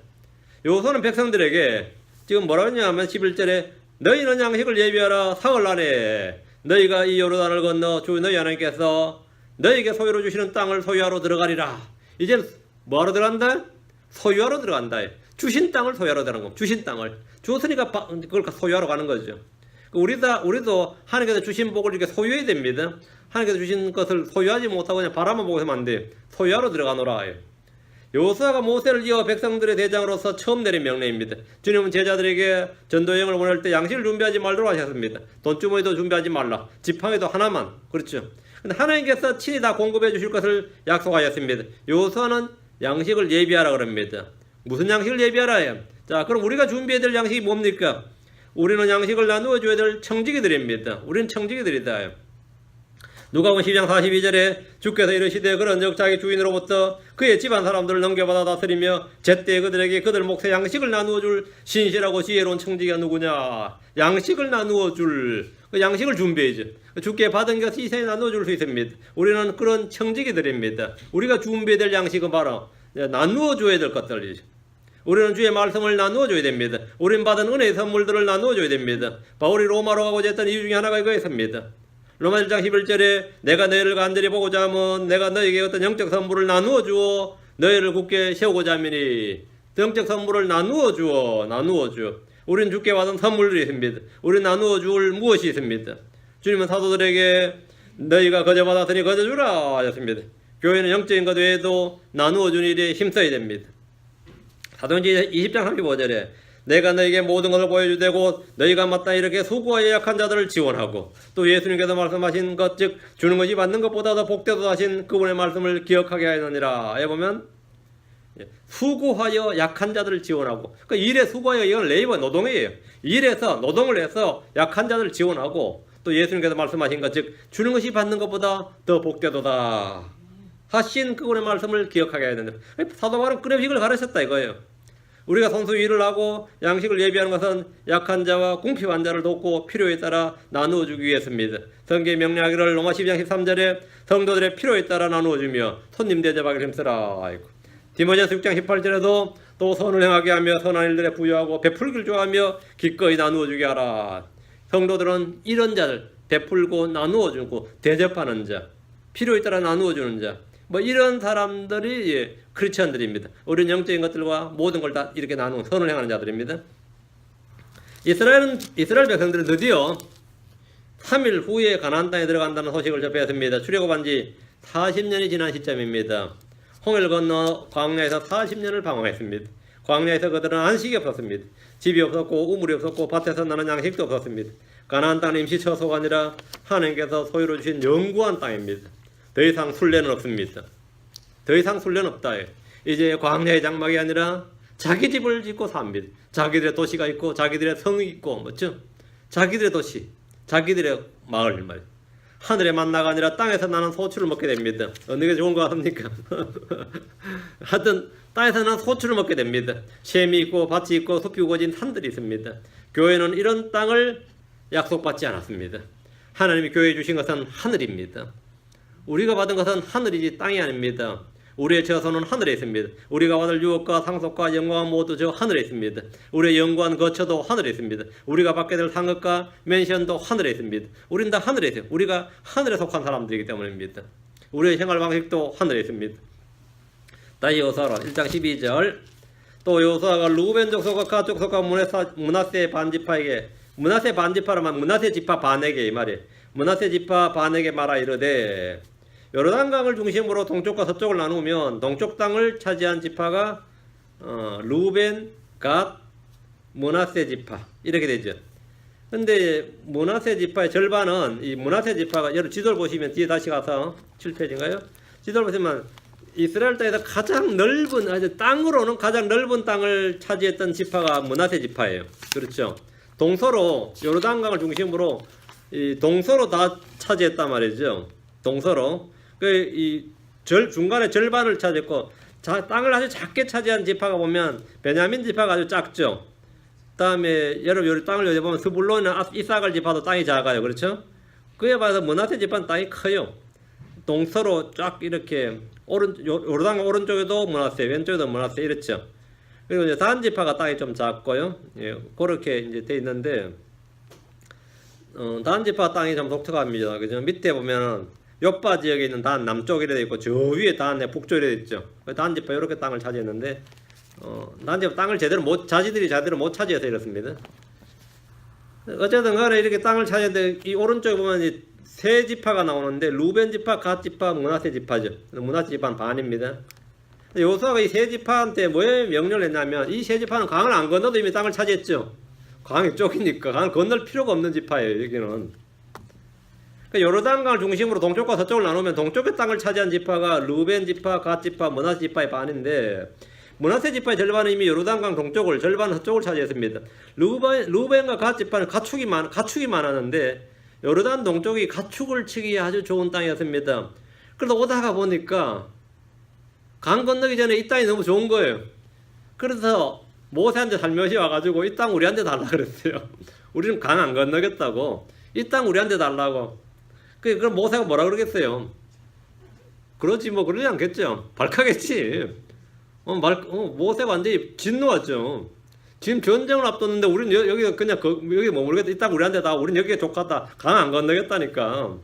요소는 백성들에게 지금 뭐라고 하냐면 11절에 너희는 양식을 예비하라. 사흘 안에 너희가 이 요르단을 건너 주 너희 하나님께서 너희에게 소유로 주시는 땅을 소유하러 들어가리라. 이제 뭐하러 들어간다? 소유하러 들어간다. 주신 땅을 소유하러 들어간 겁니다. 주신 땅을 주었으니까 그걸 소유하러 가는 거죠. 우리도 하나님께서 주신 복을 이렇게 소유해야 됩니다. 하나님께서 주신 것을 소유하지 못하고 그냥 바라만 보고 있으면 안 돼. 소유하러 들어가노라. 여호수아가 모세를 이어 백성들의 대장으로서 처음 내린 명령입니다. 주님은 제자들에게 전도여행을 보낼 때 양식을 준비하지 말도록 하셨습니다. 돈주머니도 준비하지 말라. 지팡이도 하나만. 그렇죠. 근데 하나님께서 친히 다 공급해 주실 것을 약속하셨습니다. 여호수아는 양식을 예비하라 그럽니다. 무슨 양식을 예비하라요? 자, 그럼 우리가 준비해야 될 양식이 뭡니까? 우리는 양식을 나누어 줘야 될 청지기들입니다. 우리는 청지기들이다. 누가복음 12장 42절에 주께서 이르시되 그런즉 자기 주인으로부터 그의 집안 사람들을 넘겨받아 다스리며 제때 그들에게 그들 몫의 양식을 나누어 줄 신실하고 지혜로운 청지기가 누구냐? 양식을 나누어 줄 그 양식을 준비해야죠. 주께 받은 것이 이세에 나누어 줄 수 있습니다. 우리는 그런 청지기들입니다. 우리가 준비해야 될 양식은 바로 나누어 줘야 될 것들이죠. 우리는 주의 말씀을 나누어 줘야 됩니다. 우리는 받은 은혜의 선물들을 나누어 줘야 됩니다. 바울이 로마로 가고자 했던 이유 중에 하나가 이거였습니다. 로마 1장 11절에 내가 너희를 간절히 보고자 하면 내가 너희에게 어떤 영적 선물을 나누어 주어 너희를 굳게 세우고자 하미니. 영적 선물을 나누어 주어. 우리는 주께 받은 선물들이 있습니다. 우리는 나누어 줄 무엇이 있습니다. 주님은 사도들에게 너희가 거저 받았으니 거저 주라 하셨습니다. 교회는 영적인 것 외에도 나누어 주는 일에 힘써야 됩니다. 사도행전 20장 35절에 내가 너에게 모든 것을 보여주되고 너희가 마땅히 이렇게 수고하여 약한 자들을 지원하고 또 예수님께서 말씀하신 것 즉 주는 것이 받는 것보다 더 복되도다 하신 그분의 말씀을 기억하게 하였느니라. 에 보면 수고하여 약한 자들을 지원하고 그 일에 수고하여 이건 레이버 노동이에요. 일에서 노동을 해서 약한 자들을 지원하고 또 예수님께서 말씀하신 것 즉 주는 것이 받는 것보다 더 복되도다 하신 그분의 말씀을 기억하게 해야 된다. 사도 바울은 끊임없이 이걸 가르쳤다 이거예요. 우리가 선수 일을 하고 양식을 예비하는 것은 약한 자와 궁핍한 자를 돕고 필요에 따라 나누어 주기 위해서입니다. 성경이 명령하기를 로마 12장 13절에 성도들의 필요에 따라 나누어 주며 손님 대접하기를 힘쓰라. 디모데전서 6장 18절에도 또 선을 행하게 하며 선한 일들에 부여하고 베풀기를 좋아하며 기꺼이 나누어 주게 하라. 성도들은 이런 자들 베풀고 나누어 주고 대접하는 자, 필요에 따라 나누어 주는 자, 뭐 이런 사람들이 크리스천들입니다. 우리는 영적인 것들과 모든 걸 다 이렇게 나누는 선을 행하는 자들입니다. 이스라엘 백성들은 드디어 3일 후에 가나안 땅에 들어간다는 소식을 접했습니다. 출애굽한 지 40년이 지난 시점입니다. 홍해를 건너 광야에서 40년을 방황했습니다. 광야에서 그들은 안식이 없었습니다. 집이 없었고 우물이 없었고 밭에서 나는 양식도 없었습니다. 가나안 땅은 임시 처소가 아니라 하나님께서 소유로 주신 영구한 땅입니다. 더 이상 순례는 없습니다. 더 이상 순례는 없다. 이제 광야의 장막이 아니라 자기 집을 짓고 삽니다. 자기들의 도시가 있고 자기들의 성이 있고 뭐죠? 자기들의 도시, 자기들의 마을 말이에요. 하늘의 만나가 아니라 땅에서 나는 소출을 먹게 됩니다. 어느 게 좋은 거 같습니까? 하여튼 땅에서 나는 소출을 먹게 됩니다. 샘이 있고 밭이 있고 숲이 우거진 산들이 있습니다. 교회는 이런 땅을 약속받지 않았습니다. 하나님이 교회에 주신 것은 하늘입니다. 우리가 받은 것은 하늘이지 땅이 아닙니다. 우리의 처소는 하늘에 있습니다. 우리가 받을 유업과 상속과 영광은 모두 저 하늘에 있습니다. 우리의 영광 거처도 하늘에 있습니다. 우리가 받게 될 상업과 맨션도 하늘에 있습니다. 우리는 다 하늘에 있어요. 우리가 하늘에 속한 사람들이기 때문입니다. 우리의 생활 방식도 하늘에 있습니다. 다시 여호수아라 1장 12절 또 여호수아가 루벤 족속과 갓 족속과 므낫세 반지파에게 므낫세 반지파라면 므낫세 지파 반에게 이 말이에요. 므낫세 지파 반에게 말하 이르되 요르단강을 중심으로 동쪽과 서쪽을 나누면 동쪽 땅을 차지한 지파가 루벤, 갓, 므낫세 지파 이렇게 되죠. 근데 므낫세 지파의 절반은 이 므낫세 지파가 여러분 지도를 보시면 뒤에 다시 가서 7페이지인가요? 지도를 보시면 이스라엘 땅에서 가장 넓은 아주 땅으로는 가장 넓은 땅을 차지했던 지파가 므낫세 지파예요. 그렇죠. 동서로 요르단강을 중심으로 이 동서로 다 차지했단 말이죠. 동서로 중간에 절반을 차지했고 땅을 아주 작게 차지한 지파가 보면 베냐민 지파가 아주 작죠. 그다음에 여러분 여기 땅을 여기 보면 스불론이나 이사갈 지파도 땅이 작아요. 그렇죠? 그에 비해서 므낫세 지파는 땅이 커요. 동서로 쫙 이렇게 요르단 오른쪽에도 므낫세, 왼쪽에도 므낫세 이렇죠. 그리고 이제 단 지파가 땅이 좀 작고요. 예, 그렇게 이제 돼 있는데 단 지파 땅이 좀 독특합니다. 그죠? 밑에 보면은 요빠 지역에 있는 단 남쪽에 되어 있고 저 위에 단의 북쪽에 되어 있죠. 단 지파 이렇게 땅을 차지했는데 난제 땅을 자기들이 제대로 못 차지해서 이렇습니다. 어쨌든 간에 이렇게 땅을 차지했는데 이 오른쪽에 보면 이 세 지파가 나오는데 루벤 지파, 갓 지파, 므낫세 지파죠. 므낫세 지파는 반입니다. 요수아가 이 세 지파한테 왜 명령을 했냐면 이 세 지파는 강을 안 건너도 이미 땅을 차지했죠. 강이 좁으니까 강을 건널 필요가 없는 지파예요. 여기는. 그러니까 요르단강을 중심으로 동쪽과 서쪽을 나누면 동쪽의 땅을 차지한 지파가 루벤 지파, 갓 지파, 므낫세 지파의 반인데 므낫세 지파의 절반은 이미 요르단강 동쪽을, 절반은 서쪽을 차지했습니다. 루벤과 갓 지파는 가축이 많았는데 요르단 동쪽이 가축을 치기에 아주 좋은 땅이었습니다. 그래서 오다가 보니까 강 건너기 전에 이 땅이 너무 좋은 거예요. 그래서 모세한테 살며시 와가지고 이 땅 우리한테 달라 그랬어요. 우리는 강 안 건너겠다고. 이 땅 우리한테 달라고. 그럼 모세가 뭐라 그러겠어요? 그러지 뭐 그러지 않겠죠. 발칵겠지. 모세가 완전히 진노하죠. 지금 전쟁을 앞뒀는데 우리는 여기가 그냥 여기 머무르겠다. 이 땅 우리한테 다. 우리는 여기가 족하다. 강 안 건너겠다니까.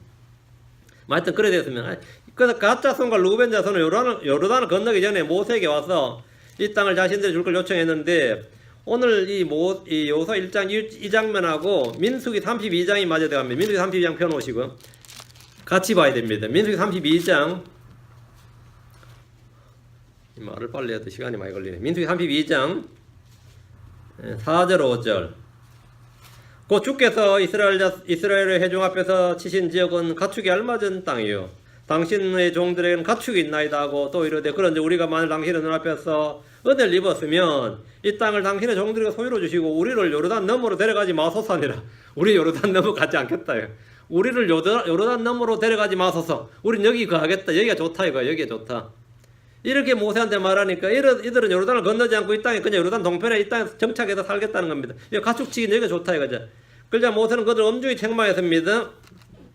하여튼 그래 됐으면. 그래서 갓 자손과 루벤 자손은 요르단을 건너기 전에 모세에게 와서 이 땅을 자신들이 줄 걸 요청했는데 오늘 이 요서 1장 이 장면하고 민수기 32장이 맞아 들어갑니다. 민수기 32장 펴놓으시고 같이 봐야 됩니다. 민수기 32장 이 말을 빨리 해도 시간이 많이 걸리네. 민수기 32장 4절 5절 곧 주께서 이스라엘의 회중 앞에서 치신 지역은 가축이 알맞은 땅이요 당신의 종들에게는 가축이 있나이다 하고 또 이르되 그런데 우리가 만일 당신의 눈앞에서 은혜를 입었으면 이 땅을 당신의 종들에게 소유로 주시고 우리를 요르단 너머로 데려가지 마소서니라. 우리 요르단 넘어 가지 않겠다. 우리를 요르단 너머로 데려가지 마소서. 우린 여기 가겠다. 여기가 좋다 이거. 여기가 좋다. 이렇게 모세한테 말하니까 이들은 요르단을 건너지 않고 이 땅에 그냥 요르단 동편에 이 땅에 정착해서 살겠다는 겁니다. 가축치기 여기가 좋다 이거죠. 그러자 모세는 그들을 엄중히 책망했습니다.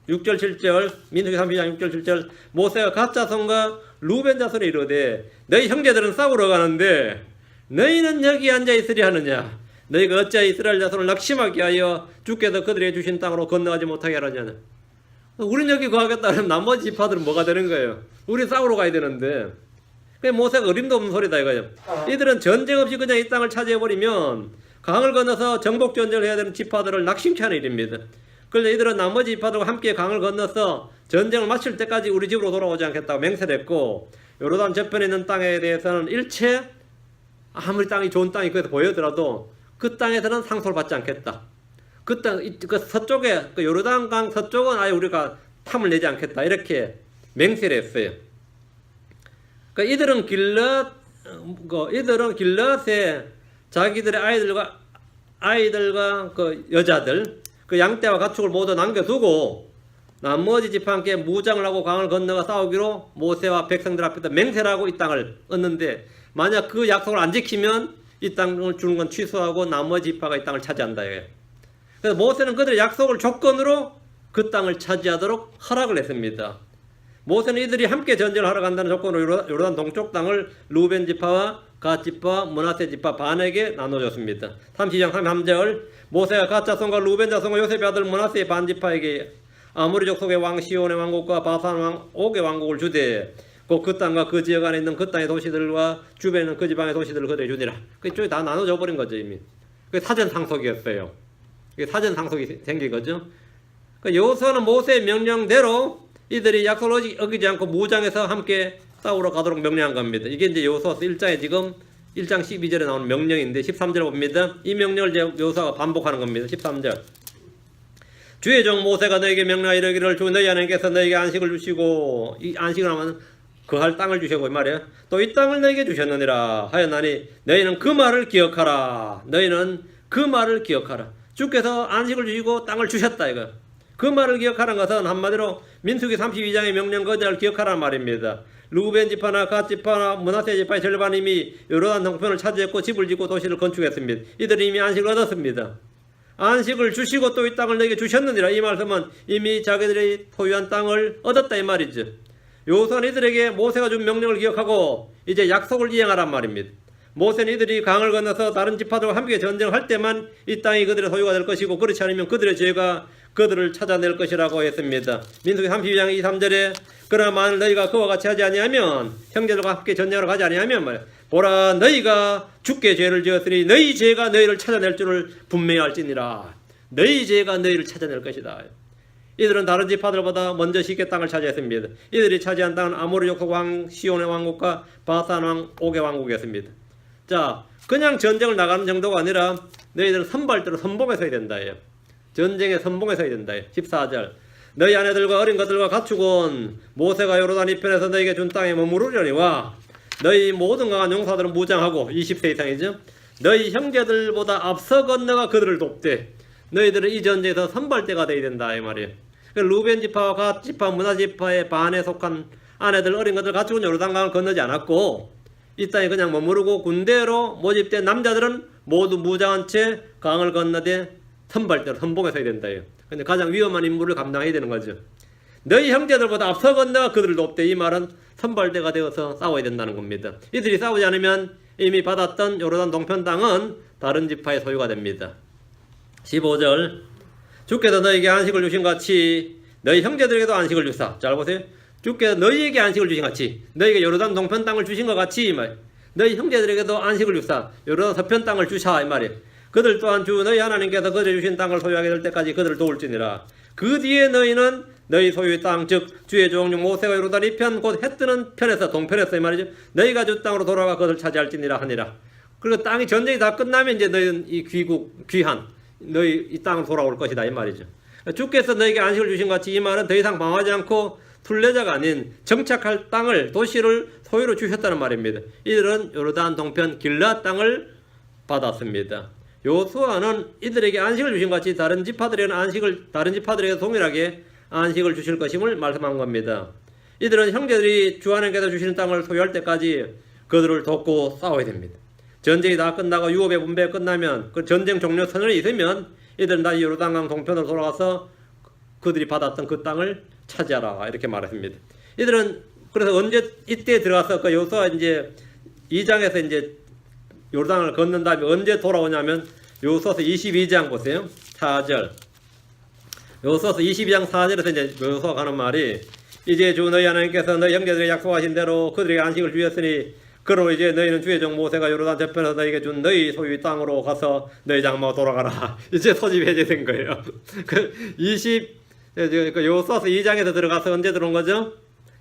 6절 7절 민수기 32장 6절 7절 모세가 갓 자손과 루벤 자손이 이르되 너희 형제들은 싸우러 가는데 너희는 여기 앉아 있으리 하느냐 너희가 어찌하여 이스라엘 자손을 낙심하게 하여 주께서 그들에게 주신 땅으로 건너가지 못하게 하느냐. 우린 여기 가겠다 하면 나머지 지파들은 뭐가 되는 거예요? 우리 싸우러 가야 되는데. 그게 모세가 어림도 없는 소리다 이거죠. 이들은 전쟁 없이 그냥 이 땅을 차지해버리면 강을 건너서 정복 전쟁을 해야 되는 지파들을 낙심케 하는 일입니다. 그래서 이들은 나머지 지파들과 함께 강을 건너서 전쟁을 마칠 때까지 우리 집으로 돌아오지 않겠다고 맹세를 했고 요르단 저편에 있는 땅에 대해서는 일체 아무리 땅이 좋은 땅이 거기서 보여더라도 그 땅에서는 상속을 받지 않겠다. 그 서쪽에 요르단강 서쪽은 아예 우리가 탐을 내지 않겠다 이렇게 맹세를 했어요. 그러니까 이들은 길럿에 자기들의 아이들과 그 여자들 그 양떼와 가축을 모두 남겨두고 나머지 지파 함께 무장을 하고 강을 건너가 싸우기로 모세와 백성들 앞에서 맹세를 하고 이 땅을 얻는데 만약 그 약속을 안 지키면 이 땅을 주는 건 취소하고 나머지 지파가 이 땅을 차지한다. 그래서 모세는 그들의 약속을 조건으로 그 땅을 차지하도록 허락을 했습니다. 모세는 이들이 함께 전쟁을 하러 간다는 조건으로 요르단 동쪽 땅을 루벤 지파와 갓 지파, 므낫세 지파 반에게 나눠줬습니다. 32장 33절 모세가 갓 자손과 루벤 자손과 요셉의 아들 므낫세의 반 지파에게 아모리 족속의 왕 시온의 왕국과 바산 왕 옥의 왕국을 주되 곧 그 땅과 그 지역 안에 있는 그 땅의 도시들과 주변에 있는 그 지방의 도시들을 그들에게 주니라. 그쪽이 다 나눠줘 버린 거죠 이미. 그게 사전 상속이었어요. 그게 사전 상속이 생긴 거죠. 여호수아는 모세의 명령대로 이들이 약속을 어기지 않고 무장해서 함께 싸우러 가도록 명령한 겁니다. 이게 이제 여호수아서 1장에 지금 1장 12절에 나오는 명령인데 13절 봅니다. 이 명령을 이제 여호수아가 반복하는 겁니다. 13절 주의 종 모세가 너에게 명령하 이르기를 주 너희 하나님께서 너에게 안식을 주시고 이 안식을 하면 거할 땅을 주시고 이 말이에요. 또 이 땅을 너에게 주셨느니라 하였나니 너희는 그 말을 기억하라. 너희는 그 말을 기억하라. 주께서 안식을 주시고 땅을 주셨다 이거. 그 말을 기억하라는 것은 한마디로 민수기 32장의 명령 거절을 기억하라는 말입니다. 루벤 지파나 갓 지파나 므낫세 지파의 절반이 이미 요르단 동편을 차지했고 집을 짓고 도시를 건축했습니다. 이들이 이미 안식을 얻었습니다. 안식을 주시고 또 이 땅을 너에게 주셨느니라. 이 말씀은 이미 자기들이 소유한 땅을 얻었다 이 말이죠. 여호수아는 이들에게 모세가 준 명령을 기억하고 이제 약속을 이행하란 말입니다. 모세는 이들이 강을 건너서 다른 지파들과 함께 전쟁할 때만 이 땅이 그들의 소유가 될 것이고 그렇지 않으면 그들의 죄가 그들을 찾아낼 것이라고 했습니다. 민수기 32장 2, 3절에 그러나 만일 너희가 그와 같이 하지 아니하면 형제들과 함께 전쟁하러 가지 아니하면 보라 너희가 주께 죄를 지었으니 너희 죄가 너희를 찾아낼 줄을 분명히 알지니라. 너희 죄가 너희를 찾아낼 것이다. 이들은 다른 지파들보다 먼저 쉽게 땅을 차지했습니다. 이들이 차지한 땅은 아모리 족속 왕 시온의 왕국과 바산 왕 옥의 왕국이었습니다. 자, 그냥 전쟁을 나가는 정도가 아니라 너희들은 선발대로 선봉에 서야 된다. 전쟁에 선봉에 서야 된다. 14절 너희 아내들과 어린 것들과 가축은 모세가 요르단 이편에서 너희에게 준 땅에 머무르려니와 너희 모든 강한 용사들은 무장하고 20세 이상이죠. 너희 형제들보다 앞서 건너가 그들을 돕되 너희들은 이 전쟁에서 선발대가 되어야 된다 이 말이에요. 루벤 지파와 갓 지파, 문하 지파의 반에 속한 아내들, 어린 것들 가축은 요르단강을 건너지 않았고 이 땅에 그냥 머무르고 군대로 모집된 남자들은 모두 무장한 채 강을 건너되 선발대로 선봉에 서야 된다. 근데 가장 위험한 임무를 감당해야 되는 거죠. 너희 형제들보다 앞서 건너가 그들을 돕되 이 말은 선발대가 되어서 싸워야 된다는 겁니다. 이들이 싸우지 않으면 이미 받았던 요르단 동편 땅은 다른 지파의 소유가 됩니다. 15절 주께서 너희에게 안식을 주신 같이 너희 형제들에게도 안식을 주사. 잘 보세요. 주께서 너희에게 안식을 주신 같이 너희에게 요르단 동편 땅을 주신 것 같이 이 말. 너희 형제들에게도 안식을 주사. 요르단 서편 땅을 주사 이 말이에요. 그들 또한 주 너희 하나님께서 그들이 주신 땅을 소유하게 될 때까지 그들을 도울지니라. 그 뒤에 너희는 너희 소유의 땅 즉 주의 종종 모세가 요르단 이편 곧 해뜨는 편에서 동편에서 이 말이죠. 너희가 주 땅으로 돌아가 그것을 차지할지니라 하니라. 그리고 땅이 전쟁이 다 끝나면 이제 너희는 이 귀한 너희 이 땅으로 돌아올 것이다 이 말이죠. 주께서 너희에게 안식을 주신 같이 이 말은 더 이상 방황하지 않고 순례자가 아닌 정착할 땅을 도시를 소유로 주셨다는 말입니다. 이들은 요르단 동편 길앗 땅을 받았습니다. 요수아는 이들에게 안식을 주신 같이 다른 지파들에게 동일하게 안식을 주실 것임을 말씀한 겁니다. 이들은 형제들이 주 하나님께서 주시는 땅을 소유할 때까지 그들을 돕고 싸워야 됩니다. 전쟁이 다 끝나고 유업의 분배 끝나면 그 전쟁 종료 선언이 있으면 이들은 다시 요르단강 동편으로 돌아가서 그들이 받았던 그 땅을 차지하라 이렇게 말했습니다. 이들은 그래서 언제 이때 들어가서 그 요수아 이제 2장에서 이제 요르단을 건넌 다음에 언제 돌아오냐면 요수아서 22장 보세요. 4절. 요수아서 22장 4절에서 이제 요수아가 하는 말이 이제 주 너희 하나님께서 너희 형제들에게 약속하신 대로 그들에게 안식을 주셨으니 그러므로 이제 너희는 주의 종 모세가 요르단 저편에서 너희에게 준 너희 소유의 땅으로 가서 너희 장막으로 돌아가라. 이제 소집 해제된 거예요. 요수아서 2장에서 들어가서 언제 들어온 거죠?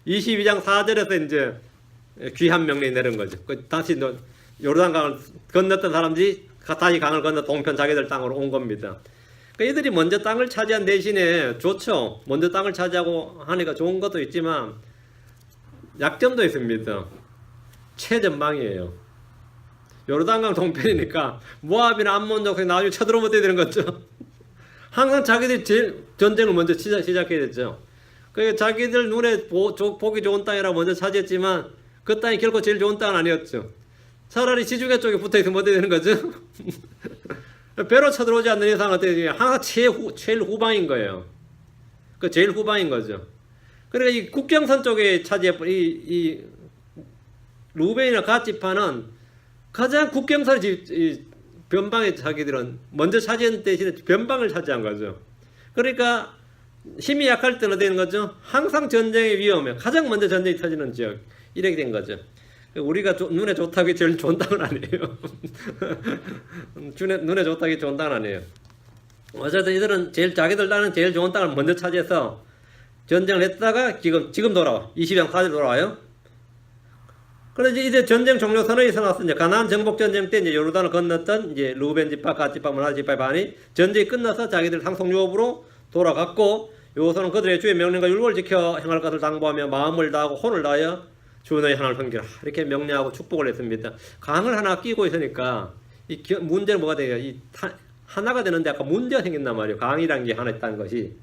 22장 4절에서 이제 귀한 명령이 내린 거죠. 다시 요르단강을 건넜던 사람들이 다시 강을 건너 동편 자기들 땅으로 온 겁니다. 그러니까 이들이 먼저 땅을 차지한 대신에 좋죠. 먼저 땅을 차지하고 하니까 좋은 것도 있지만 약점도 있습니다. 최전방이에요. 요르단강 동편이니까 모압이나 암몬 족속이 나중에 쳐들어오면 되는 거죠. 항상 자기들이 제일 전쟁을 먼저 시작해야 됐죠. 그러니까 자기들 눈에 보기 좋은 땅이라 먼저 차지했지만 그 땅이 결코 제일 좋은 땅은 아니었죠. 차라리 지중해 쪽에 붙어있으면 어떻게 되는 거죠? 배로 쳐들어오지 않는 이상 어떻게 항상 제일 후방인 거예요. 그 제일 후방인 거죠. 그러니까 이 국경선 쪽에 차지해버린 이 루벤이나 갓 지파는 가장 국경선 변방에 자기들은 먼저 차지한 대신에 변방을 차지한 거죠. 그러니까 힘이 약할 때는 어떻게 되는 거죠? 항상 전쟁의 위험에 가장 먼저 전쟁이 터지는 지역 이렇게 된 거죠. 우리가 눈에 좋다기 제일 좋은 땅은 아니에요. 눈에 좋다기 좋은 땅은 아니에요. 어쨌든 이들은 자기들 땅은 제일 좋은 땅을 먼저 차지해서 전쟁을 했다가 지금 돌아와. 20장 4절 돌아와요. 그래서 이제 전쟁 종료 선언이 있어놨어. 이제 가나안 정복 전쟁 때 이제 요르단을 건넜던 이제 루벤 지파, 갓 지파, 문하 지파의 반이 전쟁이 끝나서 자기들 상속 유업으로 돌아갔고 요소는 그들의 주의 명령과 율법을 지켜 행할 것을 당부하며 마음을 다하고 혼을 다하여 주 너희 하나님을 섬기라 이렇게 명령하고 축복을 했습니다. 강을 하나 끼고 있으니까 이 문제는 뭐가 돼요? 하나가 되는데 아까 문제가 생긴단 말이에요. 강이란 게 하나 있다는 것이.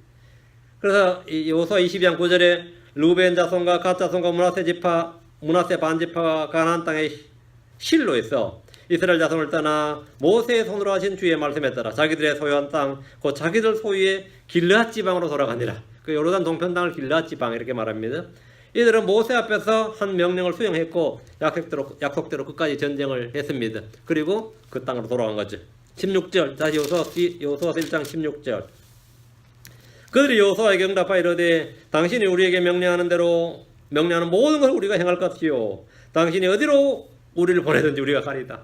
그래서 이 요수아 22장 9절에 루벤 자손과 갓 자손과 문하세 반지파가 가나안 땅의 실로에서 이스라엘 자손을 떠나 모세의 손으로 하신 주의 말씀에 따라 자기들의 소유한 땅 곧 자기들 소유의 길르앗 지방으로 돌아가니라. 그 요르단 동편 땅을 길르앗 지방 이렇게 말합니다. 이들은 모세 앞에서 한 명령을 수행했고 약속대로 끝까지 전쟁을 했습니다. 그리고 그 땅으로 돌아간 거죠. 16절 다시 요수아서 1장 16절 그들이 요수아에게 응답하여 이르되 당신이 우리에게 명령하는 대로 명령하는 모든 것을 우리가 행할 것이요 당신이 어디로 우리를 보내든지 우리가 가리이다.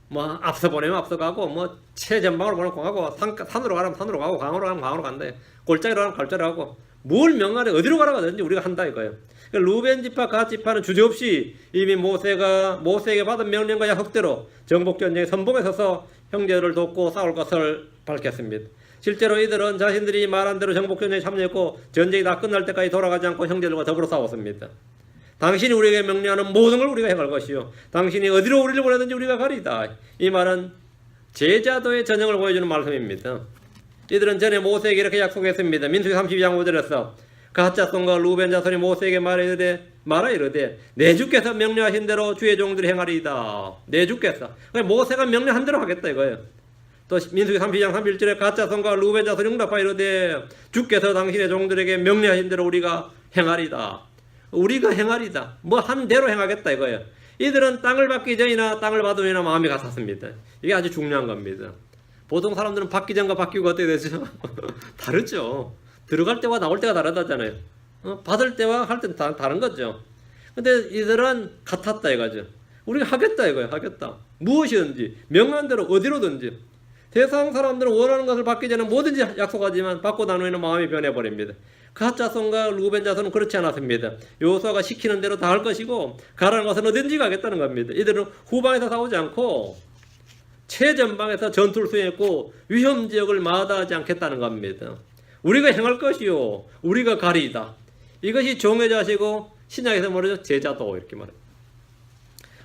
뭐 앞서 보내면 앞서 가고 뭐 최전방으로 보내면 가고 산으로 가라면 산으로 가고 강으로 가면 강으로 간다. 골짜기로 가면 골짜기로 가고 뭘 명하래 어디로 가라고 하든지 우리가 한다 이거예요. 루벤 지파 갓 지파는 주저없이 이미 모세에게 받은 명령과 약속대로 정복 전쟁에 선봉에 서서 형제를 돕고 싸울 것을 밝혔습니다. 실제로 이들은 자신들이 말한 대로 정복 전쟁에 참여했고 전쟁이 다 끝날 때까지 돌아가지 않고 형제들과 더불어 싸웠습니다. 당신이 우리에게 명령하는 모든 걸 우리가 행할 것이요 당신이 어디로 우리를 보내든지 우리가 가리이다. 이 말은 제자도의 전형을 보여주는 말씀입니다. 이들은 전에 모세에게 이렇게 약속했습니다. 민수기 32장 5절에서 갓 자손과 루벤 자손이 모세에게 말하 이르되 내 주께서 명령하신 대로 주의 종들이 행하리이다. 내 주께서 모세가 명령한 대로 하겠다 이거예요. 또 민수기 32장 31절에 갓 자손과 루벤 자손이 응답하여 이르되 주께서 당신의 종들에게 명령하신 대로 우리가 행하리이다. 우리가 행하리다. 뭐 한 대로 행하겠다 이거예요. 이들은 땅을 받기 전이나 땅을 받으면 마음이 같았습니다. 이게 아주 중요한 겁니다. 보통 사람들은 받기 전과 받기 후 어떻게 되죠? 다르죠. 들어갈 때와 나올 때가 다르다잖아요. 받을 때와 할 때는 다른 거죠. 근데 이들은 같았다 이거죠. 우리가 하겠다 이거예요. 하겠다. 무엇이든지 명한 대로 어디로든지. 세상 사람들은 원하는 것을 받기 전에 뭐든지 약속하지만 받고 난 후에는 마음이 변해버립니다. 갓 자손과 루벤 자손은 그렇지 않았습니다. 여호수아가 시키는 대로 다 할 것이고 가라는 것은 어딘지 가겠다는 겁니다. 이들은 후방에서 싸우지 않고 최전방에서 전투를 수행했고 위험 지역을 마다하지 않겠다는 겁니다. 우리가 행할 것이요 우리가 가리이다. 이것이 종의 자시고 신약에서 말하죠 제자도 이렇게 말해요.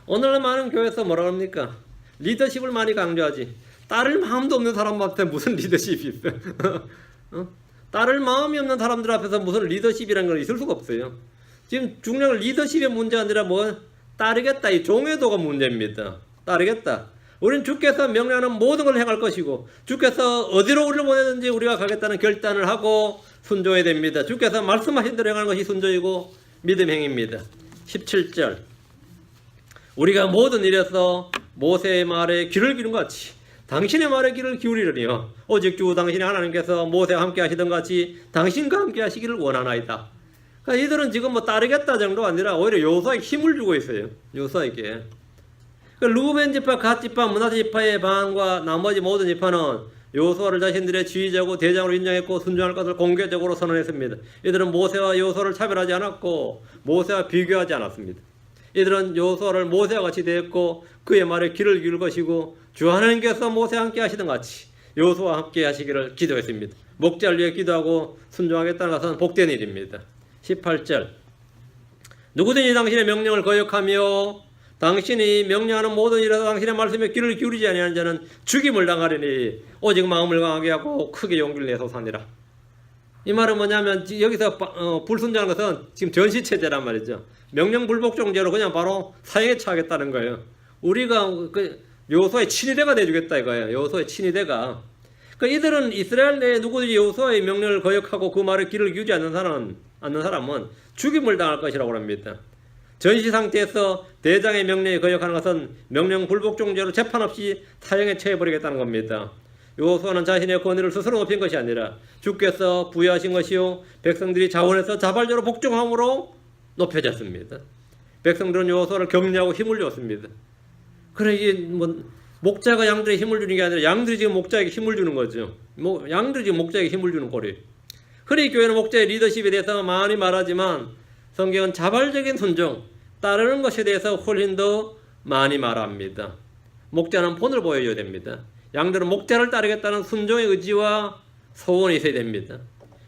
오늘날 많은 교회에서 뭐라 합니까? 리더십을 많이 강조하지. 따를 마음도 없는 사람한테 무슨 리더십이 있어요? 따를 마음이 없는 사람들 앞에서 무슨 리더십이라는 건 있을 수가 없어요. 지금 중요한 건 리더십의 문제가 아니라 뭐 따르겠다 이 종의도가 문제입니다. 따르겠다. 우리는 주께서 명령하는 모든 걸 행할 것이고 주께서 어디로 우리를 보내든지 우리가 가겠다는 결단을 하고 순종해야 됩니다. 주께서 말씀하신 대로 행하는 것이 순종이고 믿음 행입니다. 17절 우리가 모든 일에서 모세의 말에 귀를 기울인 것 같이 당신의 말에 귀를 기울이려니요 오직 주 당신의 하나님께서 모세와 함께 하시던 같이 당신과 함께 하시기를 원하나이다. 그러니까 이들은 지금 뭐 따르겠다 정도가 아니라 오히려 여호수아에게 힘을 주고 있어요. 여호수아에게. 그러니까 루벤 지파, 갓 지파, 므낫세 지파의 반과 나머지 모든 지파는 여호수아를 자신들의 지휘자고 대장으로 인정했고 순종할 것을 공개적으로 선언했습니다. 이들은 모세와 여호수아를 차별하지 않았고 모세와 비교하지 않았습니다. 이들은 여호수아를 모세와 같이 대했고 그의 말에 귀를 기울 것이고 주 하나님께서 모세와 함께 하시던 같이 여호수아와 함께 하시기를 기도했습니다. 목자를 위해 기도하고 순종하겠다는 것은 복된 일입니다. 18절 누구든지 당신의 명령을 거역하며 당신이 명령하는 모든 일에서 당신의 말씀에 귀를 기울이지 아니하는 자는 죽임을 당하리니 오직 마음을 강하게 하고 크게 용기를 내서 사니라. 이 말은 뭐냐면 여기서 불순종하는 것은 지금 전시체제란 말이죠. 명령 불복종죄로 그냥 바로 사형에 처하겠다는 거예요. 우리가 여호수아의 친위대가 돼주겠다 이거예요. 여호수아의 친위대가. 그러니까 이들은 이스라엘 내에 누구든지 여호수아의 명령을 거역하고 그 말에 귀를 기울이지 않는 사람은 죽임을 당할 것이라고 합니다. 전시 상태에서 대장의 명령에 거역하는 것은 명령 불복종죄로 재판 없이 사형에 처해버리겠다는 겁니다. 여호수아는 자신의 권위를 스스로 높인 것이 아니라 주께서 부여하신 것이요 백성들이 자원해서 자발적으로 복종함으로 높여졌습니다. 백성들은 여호수아를 격려하고 힘을 줬습니다. 그래 이게 뭐 목자가 양들에게 힘을 주는 게 아니라 양들이 지금 목자에게 힘을 주는 거죠. 양들이 지금 목자에게 힘을 주는 꼴이에요. 그래 교회는 목자의 리더십에 대해서 많이 말하지만 성경은 자발적인 순종, 따르는 것에 대해서 훨씬 더 많이 말합니다. 목자는 본을 보여줘야 됩니다. 양들은 목자를 따르겠다는 순종의 의지와 소원이 있어야 됩니다.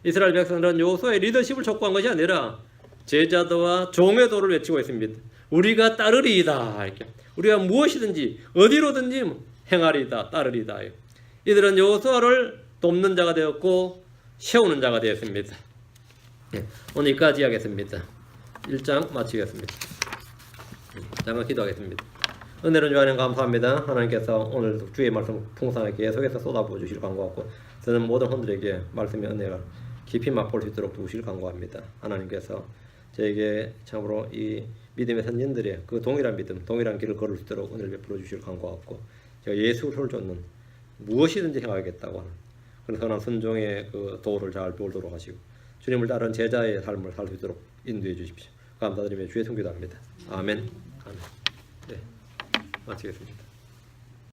이스라엘 백성들은 여호수아의 리더십을 촉구한 것이 아니라 제자도와 종의 도를 외치고 있습니다. 우리가 따르리이다. 이렇게. 우리가 무엇이든지 어디로든지 행하리이다. 따르리이다. 이들은 여호수아를 돕는 자가 되었고 세우는 자가 되었습니다. 오늘 여기까지 하겠습니다. 1장 마치겠습니다. 잠깐 기도하겠습니다. 은혜를 주하는 감사합니다. 하나님께서 오늘 주의 말씀 풍성하게 계속해서 쏟아부어 주시길 간구하고 저는 모든 헌들에게 말씀의 은혜가 깊이 맛볼 수 있도록 도우시길 간구합니다. 하나님께서 저에게 참으로 이 믿음의 선진들의 그 동일한 믿음, 동일한 길을 걸을 수 있도록 은혜를 베풀어 주시길 간구하고 제가 예수를 쫓는 무엇이든지 행하겠다고 하는 그런 선한 순종의 그 도를 잘 배우도록 하시고 주님을 따르는 제자의 삶을 살 수 있도록 인도해 주십시오. 감사드리며 주의 성기도합니다. 아멘. 아멘. 네. 마치겠습니다.